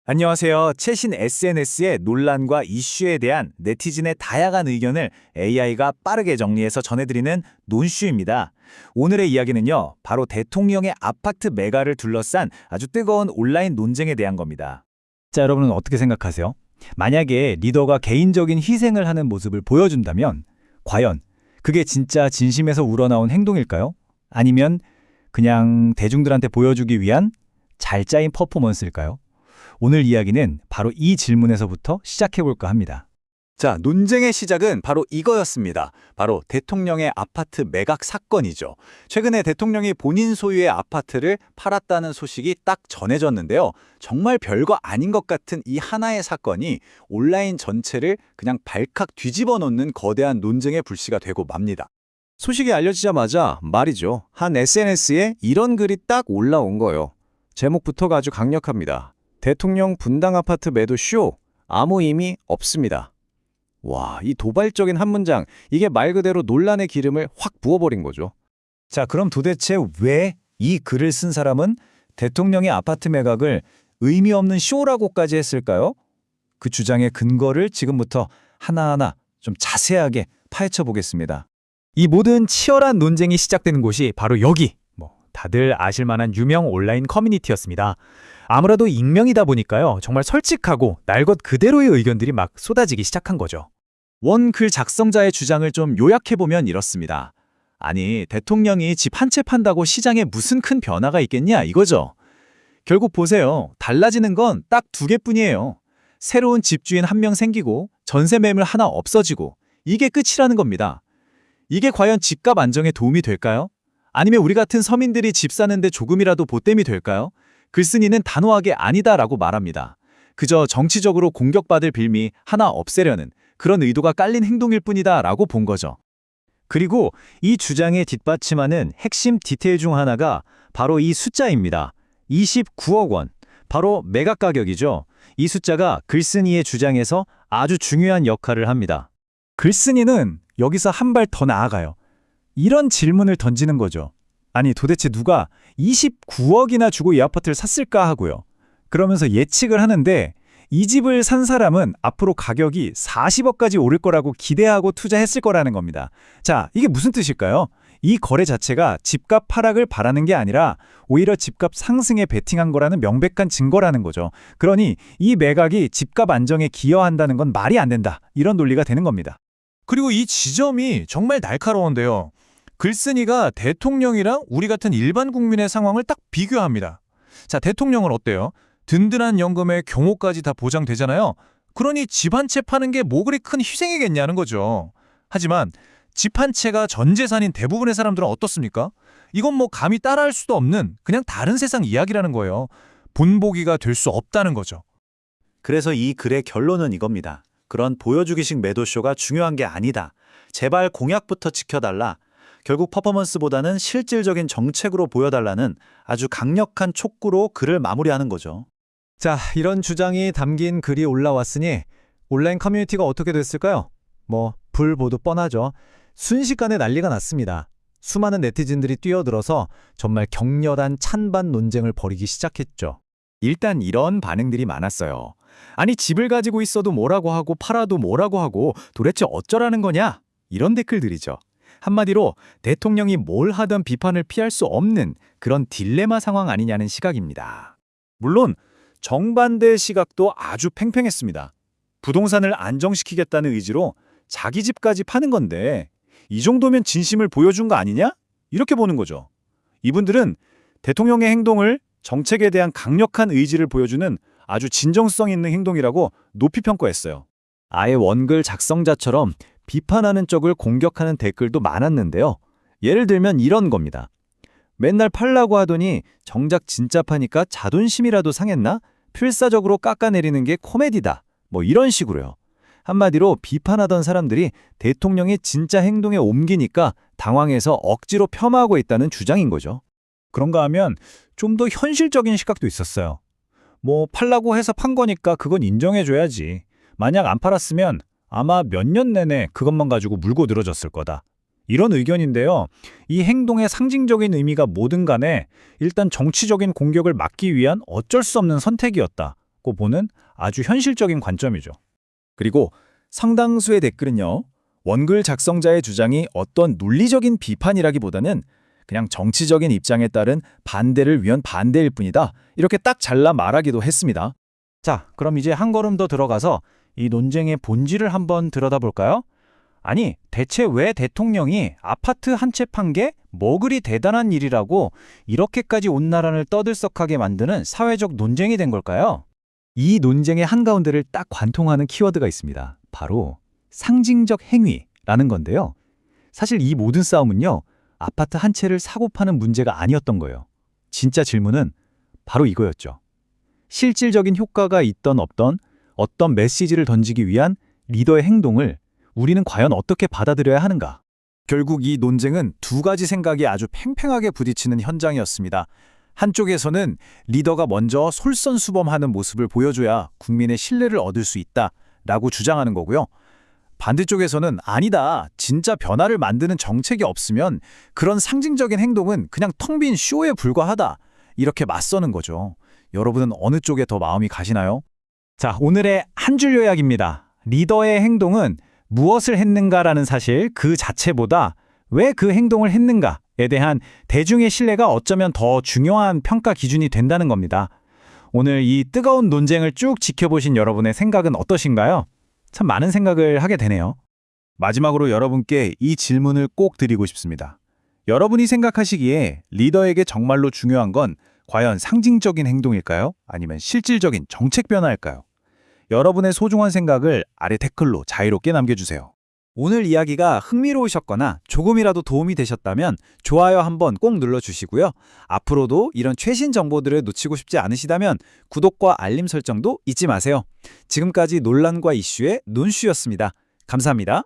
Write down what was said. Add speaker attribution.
Speaker 1: 안녕하세요. 최신 SNS의 논란과 이슈에 대한 네티즌의 다양한 의견을 AI가 빠르게 정리해서 전해드리는 논슈입니다. 오늘의 이야기는요, 바로 대통령의 아파트 매각을 둘러싼 아주 뜨거운 온라인 논쟁에 대한 겁니다. 자, 여러분은 어떻게 생각하세요? 만약에 리더가 개인적인 희생을 하는 모습을 보여준다면 과연 그게 진짜 진심에서 우러나온 행동일까요? 아니면 그냥 대중들한테 보여주기 위한 잘 짜인 퍼포먼스일까요? 오늘 이야기는 바로 이 질문에서부터 시작해볼까 합니다.
Speaker 2: 자, 논쟁의 시작은 바로 이거였습니다. 바로 대통령의 아파트 매각 사건이죠. 최근에 대통령이 본인 소유의 아파트를 팔았다는 소식이 딱 전해졌는데요. 정말 별거 아닌 것 같은 이 하나의 사건이 온라인 전체를 그냥 발칵 뒤집어 놓는 거대한 논쟁의 불씨가 되고 맙니다.
Speaker 3: 소식이 알려지자마자 말이죠. 한 SNS에 이런 글이 딱 올라온 거예요. 제목부터가 아주 강력합니다. 대통령 분당 아파트 매도 쇼, 아무 의미 없습니다. 와, 이 도발적인 한 문장, 이게 말 그대로 논란의 기름을 확 부어버린 거죠.
Speaker 1: 자, 그럼 도대체 왜 이 글을 쓴 사람은 대통령의 아파트 매각을 의미 없는 쇼라고까지 했을까요? 그 주장의 근거를 지금부터 하나하나 좀 자세하게 파헤쳐 보겠습니다. 이 모든 치열한 논쟁이 시작된 곳이 바로 여기, 다들 아실 만한 유명 온라인 커뮤니티였습니다. 아무래도 익명이다 보니까요, 정말 솔직하고 날 것 그대로의 의견들이 막 쏟아지기 시작한 거죠. 원글 작성자의 주장을 좀 요약해보면 이렇습니다. 아니, 대통령이 집 한 채 판다고 시장에 무슨 큰 변화가 있겠냐 이거죠. 결국 보세요. 달라지는 건 딱 두 개뿐이에요. 새로운 집주인 한 명 생기고 전세 매물 하나 없어지고, 이게 끝이라는 겁니다. 이게 과연 집값 안정에 도움이 될까요? 아니면 우리 같은 서민들이 집 사는데 조금이라도 보탬이 될까요? 글쓴이는 단호하게 아니다라고 말합니다. 그저 정치적으로 공격받을 빌미 하나 없애려는 그런 의도가 깔린 행동일 뿐이다 라고 본 거죠. 그리고 이 주장에 뒷받침하는 핵심 디테일 중 하나가 바로 이 숫자입니다. 29억 원, 바로 매각 가격이죠. 이 숫자가 글쓴이의 주장에서 아주 중요한 역할을 합니다. 글쓴이는 여기서 한 발 더 나아가요. 이런 질문을 던지는 거죠. 아니, 도대체 누가 29억이나 주고 이 아파트를 샀을까 하고요. 그러면서 예측을 하는데 이 집을 산 사람은 앞으로 가격이 40억까지 오를 거라고 기대하고 투자했을 거라는 겁니다. 자, 이게 무슨 뜻일까요? 이 거래 자체가 집값 하락을 바라는 게 아니라 오히려 집값 상승에 베팅한 거라는 명백한 증거라는 거죠. 그러니 이 매각이 집값 안정에 기여한다는 건 말이 안 된다. 이런 논리가 되는 겁니다.
Speaker 4: 그리고 이 지점이 정말 날카로운데요. 글쓴이가 대통령이랑 우리 같은 일반 국민의 상황을 딱 비교합니다. 자, 대통령은 어때요? 든든한 연금에 경호까지 다 보장되잖아요. 그러니 집 한 채 파는 게 뭐 그리 큰 희생이겠냐는 거죠. 하지만 집 한 채가 전 재산인 대부분의 사람들은 어떻습니까? 이건 뭐 감히 따라할 수도 없는 그냥 다른 세상 이야기라는 거예요. 본보기가 될 수 없다는 거죠.
Speaker 2: 그래서 이 글의 결론은 이겁니다. 그런 보여주기식 매도쇼가 중요한 게 아니다. 제발 공약부터 지켜달라. 결국 퍼포먼스보다는 실질적인 정책으로 보여달라는 아주 강력한 촉구로 글을 마무리하는 거죠.
Speaker 1: 자, 이런 주장이 담긴 글이 올라왔으니 온라인 커뮤니티가 어떻게 됐을까요? 불보도 뻔하죠. 순식간에 난리가 났습니다. 수많은 네티즌들이 뛰어들어서 정말 격렬한 찬반 논쟁을 벌이기 시작했죠. 일단 이런 반응들이 많았어요. 아니, 집을 가지고 있어도 뭐라고 하고 팔아도 뭐라고 하고 도대체 어쩌라는 거냐? 이런 댓글들이죠. 한마디로 대통령이 뭘 하든 비판을 피할 수 없는 그런 딜레마 상황 아니냐는 시각입니다. 물론 정반대의 시각도 아주 팽팽했습니다. 부동산을 안정시키겠다는 의지로 자기 집까지 파는 건데 이 정도면 진심을 보여준 거 아니냐? 이렇게 보는 거죠. 이분들은 대통령의 행동을 정책에 대한 강력한 의지를 보여주는 아주 진정성 있는 행동이라고 높이 평가했어요. 아예 원글 작성자처럼 비판하는 쪽을 공격하는 댓글도 많았는데요. 예를 들면 이런 겁니다. 맨날 팔라고 하더니 정작 진짜 파니까 자존심이라도 상했나? 필사적으로 깎아내리는 게 코미디다. 이런 식으로요. 한마디로 비판하던 사람들이 대통령의 진짜 행동에 옮기니까 당황해서 억지로 폄하하고 있다는 주장인 거죠. 그런가 하면 좀 더 현실적인 시각도 있었어요. 팔라고 해서 판 거니까 그건 인정해줘야지. 만약 안 팔았으면 아마 몇 년 내내 그것만 가지고 물고 늘어졌을 거다. 이런 의견인데요. 이 행동의 상징적인 의미가 뭐든 간에 일단 정치적인 공격을 막기 위한 어쩔 수 없는 선택이었다. 있다고 보는 아주 현실적인 관점이죠.
Speaker 3: 그리고 상당수의 댓글은요. 원글 작성자의 주장이 어떤 논리적인 비판이라기보다는 그냥 정치적인 입장에 따른 반대를 위한 반대일 뿐이다. 이렇게 딱 잘라 말하기도 했습니다.
Speaker 4: 자, 그럼 이제 한 걸음 더 들어가서 이 논쟁의 본질을 한번 들여다볼까요? 아니, 대체 왜 대통령이 아파트 한 채 판 게 뭐 그리 대단한 일이라고 이렇게까지 온 나라를 떠들썩하게 만드는 사회적 논쟁이 된 걸까요?
Speaker 1: 이 논쟁의 한가운데를 딱 관통하는 키워드가 있습니다. 바로 상징적 행위라는 건데요. 사실 이 모든 싸움은요. 아파트 한 채를 사고 파는 문제가 아니었던 거예요. 진짜 질문은 바로 이거였죠. 실질적인 효과가 있던 없던 어떤 메시지를 던지기 위한 리더의 행동을 우리는 과연 어떻게 받아들여야 하는가?
Speaker 3: 결국 이 논쟁은 두 가지 생각이 아주 팽팽하게 부딪히는 현장이었습니다. 한쪽에서는 리더가 먼저 솔선수범하는 모습을 보여줘야 국민의 신뢰를 얻을 수 있다라고 주장하는 거고요. 반대쪽에서는 아니다, 진짜 변화를 만드는 정책이 없으면 그런 상징적인 행동은 그냥 텅 빈 쇼에 불과하다, 이렇게 맞서는 거죠. 여러분은 어느 쪽에 더 마음이 가시나요?
Speaker 1: 자, 오늘의 한 줄 요약입니다. 리더의 행동은 무엇을 했는가라는 사실 그 자체보다 왜 그 행동을 했는가에 대한 대중의 신뢰가 어쩌면 더 중요한 평가 기준이 된다는 겁니다. 오늘 이 뜨거운 논쟁을 쭉 지켜보신 여러분의 생각은 어떠신가요? 참 많은 생각을 하게 되네요.
Speaker 3: 마지막으로 여러분께 이 질문을 꼭 드리고 싶습니다. 여러분이 생각하시기에 리더에게 정말로 중요한 건 과연 상징적인 행동일까요? 아니면 실질적인 정책 변화일까요? 여러분의 소중한 생각을 아래 댓글로 자유롭게 남겨주세요.
Speaker 1: 오늘 이야기가 흥미로우셨거나 조금이라도 도움이 되셨다면 좋아요 한번 꼭 눌러주시고요. 앞으로도 이런 최신 정보들을 놓치고 싶지 않으시다면 구독과 알림 설정도 잊지 마세요. 지금까지 논란과 이슈의 논슈였습니다. 감사합니다.